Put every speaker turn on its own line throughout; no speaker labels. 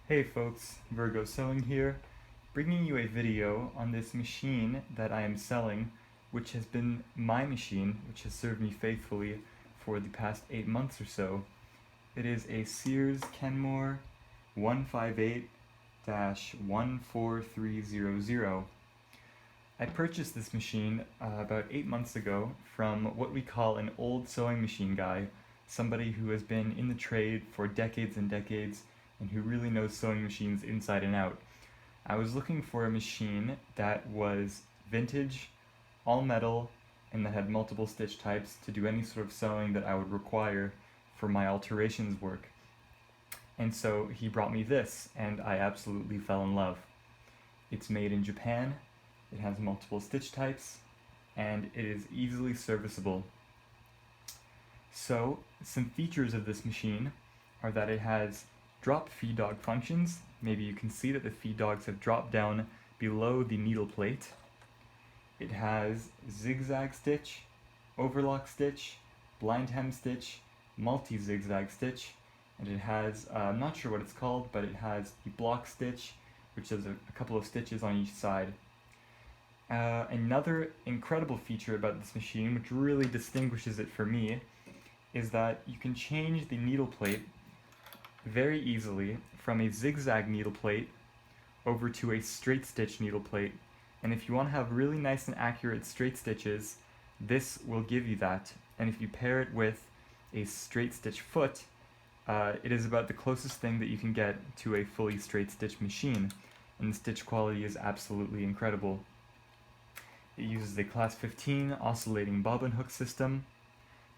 Hey folks, Virgo Sewing here, bringing you a video on this machine that I am selling, which has been my machine, which has served me faithfully for the past 8 months or so. It is a Sears Kenmore 158-14300. I purchased this machine about 8 months ago from what we call an old sewing machine guy, somebody who has been in the trade for decades and decades and who really knows sewing machines inside and out. I was looking for a machine that was vintage, all metal, and that had multiple stitch types to do any sort of sewing that I would require for my alterations work. And so he brought me this, and I absolutely fell in love. It's made in Japan, it has multiple stitch types, and it is easily serviceable. So, some features of this machine are that it has drop feed dog functions. Maybe you can see that the feed dogs have dropped down below the needle plate. It has zigzag stitch, overlock stitch, blind hem stitch, multi-zigzag stitch, and it has, I'm not sure what it's called, but it has the block stitch, which is a couple of stitches on each side. Another incredible feature about this machine, which really distinguishes it for me, is that you can change the needle plate very easily from a zigzag needle plate over to a straight stitch needle plate. And if you want to have really nice and accurate straight stitches, this will give you that. And if you pair it with a straight stitch foot, it is about the closest thing that you can get to a fully straight stitch machine. And the stitch quality is absolutely incredible. It uses a class 15 oscillating bobbin hook system,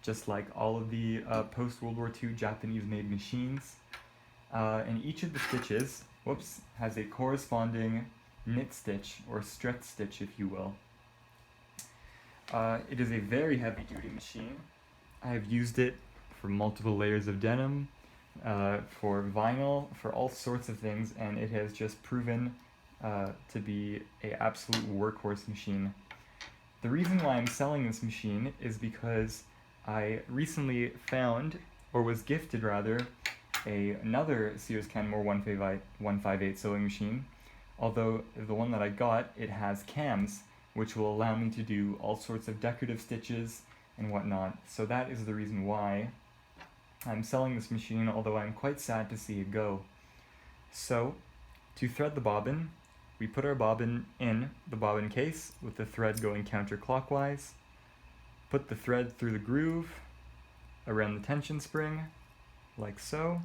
just like all of the post-World War II Japanese-made machines. And each of the stitches, has a corresponding knit stitch, or stretch stitch if you will. It is a very heavy-duty machine. I have used it for multiple layers of denim, for vinyl, for all sorts of things, and it has just proven to be an absolute workhorse machine. The reason why I'm selling this machine is because I recently found, or was gifted rather, another Sears Kenmore 158 sewing machine, although the one that I got, it has cams, which will allow me to do all sorts of decorative stitches and whatnot. So that is the reason why I'm selling this machine, although I'm quite sad to see it go. So, to thread the bobbin, we put our bobbin in the bobbin case with the thread going counterclockwise, put the thread through the groove around the tension spring, like so,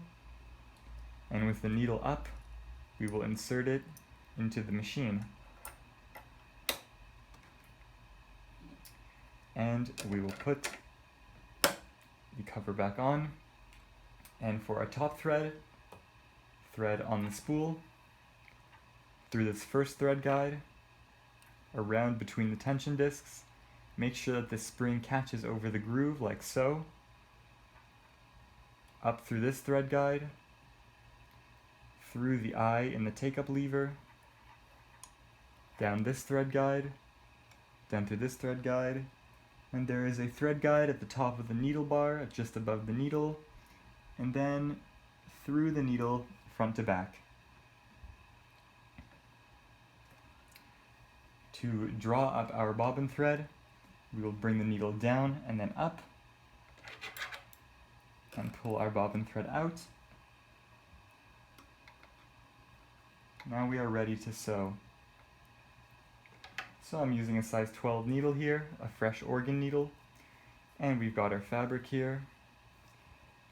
and with the needle up, we will insert it into the machine. And we will put the cover back on, and for our top thread on the spool, through this first thread guide, around between the tension discs, make sure that the spring catches over the groove like so, up through this thread guide, through the eye in the take-up lever, down this thread guide, down through this thread guide, and there is a thread guide at the top of the needle bar, just above the needle, and then through the needle front to back. To draw up our bobbin thread, we will bring the needle down and then up, and pull our bobbin thread out. Now we are ready to sew. So I'm using a size 12 needle here, a fresh organ needle, and we've got our fabric here.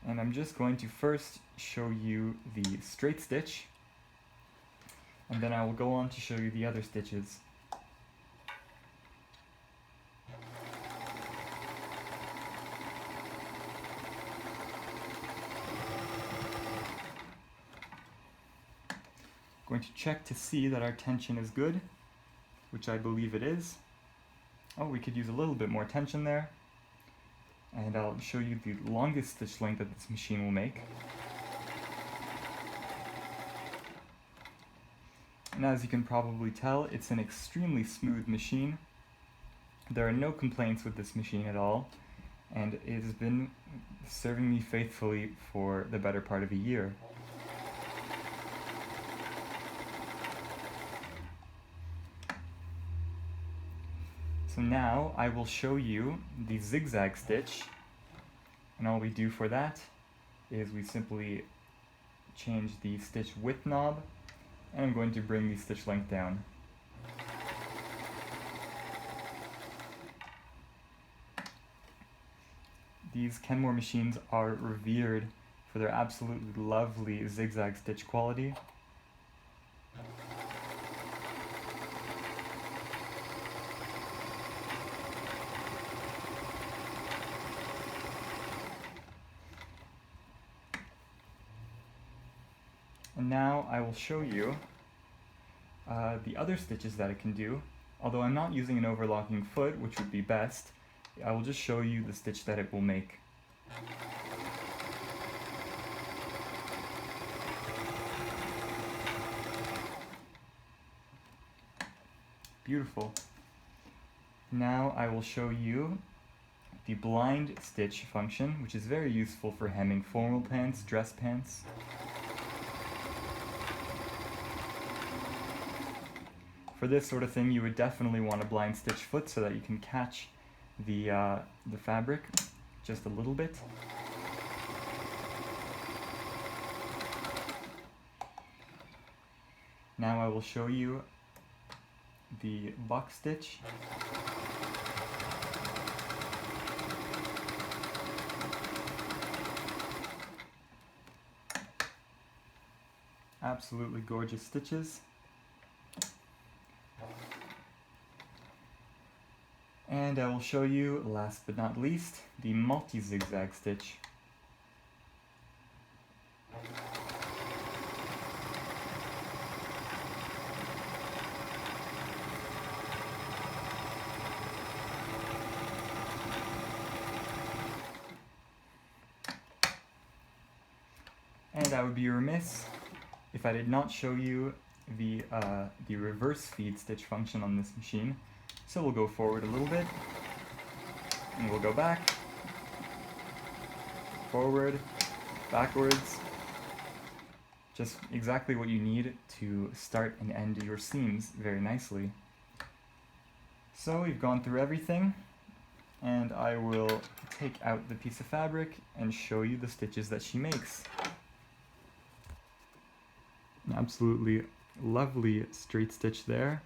And I'm just going to first show you the straight stitch, and then I will go on to show you the other stitches. Going to check to see that our tension is good, which I believe it is. Oh, we could use a little bit more tension there. And I'll show you the longest stitch length that this machine will make. And as you can probably tell, it's an extremely smooth machine. There are no complaints with this machine at all, and it has been serving me faithfully for the better part of a year. So now I will show you the zigzag stitch, and all we do for that is we simply change the stitch width knob, and I'm going to bring the stitch length down. These Kenmore machines are revered for their absolutely lovely zigzag stitch quality. And now I will show you the other stitches that it can do. Although I'm not using an overlocking foot, which would be best, I will just show you the stitch that it will make. Beautiful. Now I will show you the blind stitch function, which is very useful for hemming formal pants, dress pants. For this sort of thing, you would definitely want a blind stitch foot so that you can catch the fabric just a little bit. Now I will show you the buck stitch. Absolutely gorgeous stitches. And I will show you, last but not least, the multi-zigzag stitch. And I would be remiss if I did not show you the reverse feed stitch function on this machine. So we'll go forward a little bit, and we'll go back, forward, backwards. Just exactly what you need to start and end your seams very nicely. So we've gone through everything, and I will take out the piece of fabric and show you the stitches that she makes. An absolutely lovely straight stitch there.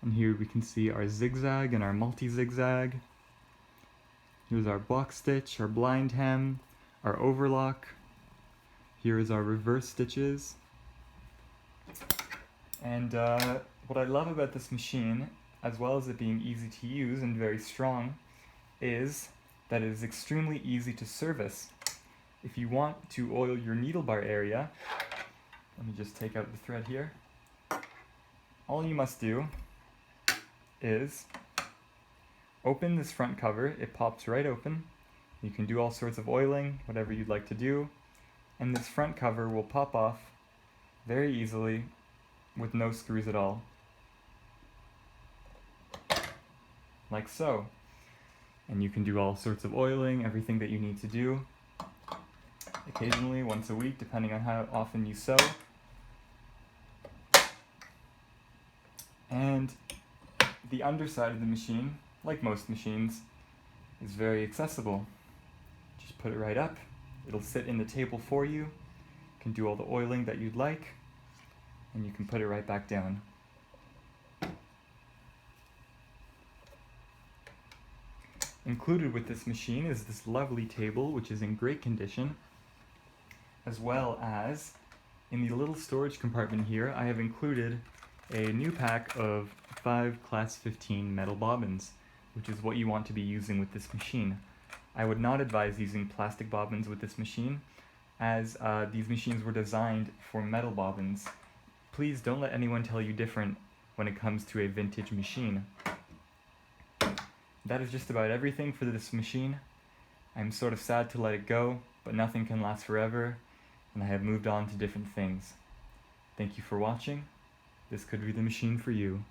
And here we can see our zigzag and our multi-zigzag. Here's our block stitch, our blind hem, our overlock. Here is our reverse stitches. And what I love about this machine, as well as it being easy to use and very strong, is that it is extremely easy to service. If you want to oil your needle bar area, let me just take out the thread here. All you must do is open this front cover. It pops right open. You can do all sorts of oiling, whatever you'd like to do, and this front cover will pop off very easily with no screws at all. Like so. And you can do all sorts of oiling, everything that you need to do. Occasionally, once a week, depending on how often you sew. And the underside of the machine, like most machines, is very accessible. Just put it right up. It'll sit in the table for you. You can do all the oiling that you'd like, and you can put it right back down. Included with this machine is this lovely table, which is in great condition, as well as in the little storage compartment here, I have included a new pack of 5 class 15 metal bobbins, which is what you want to be using with this machine. I would not advise using plastic bobbins with this machine, as these machines were designed for metal bobbins. Please don't let anyone tell you different when it comes to a vintage machine. That is just about everything for this machine. I'm sort of sad to let it go, but nothing can last forever, and I have moved on to different things. Thank you for watching. This could be the machine for you.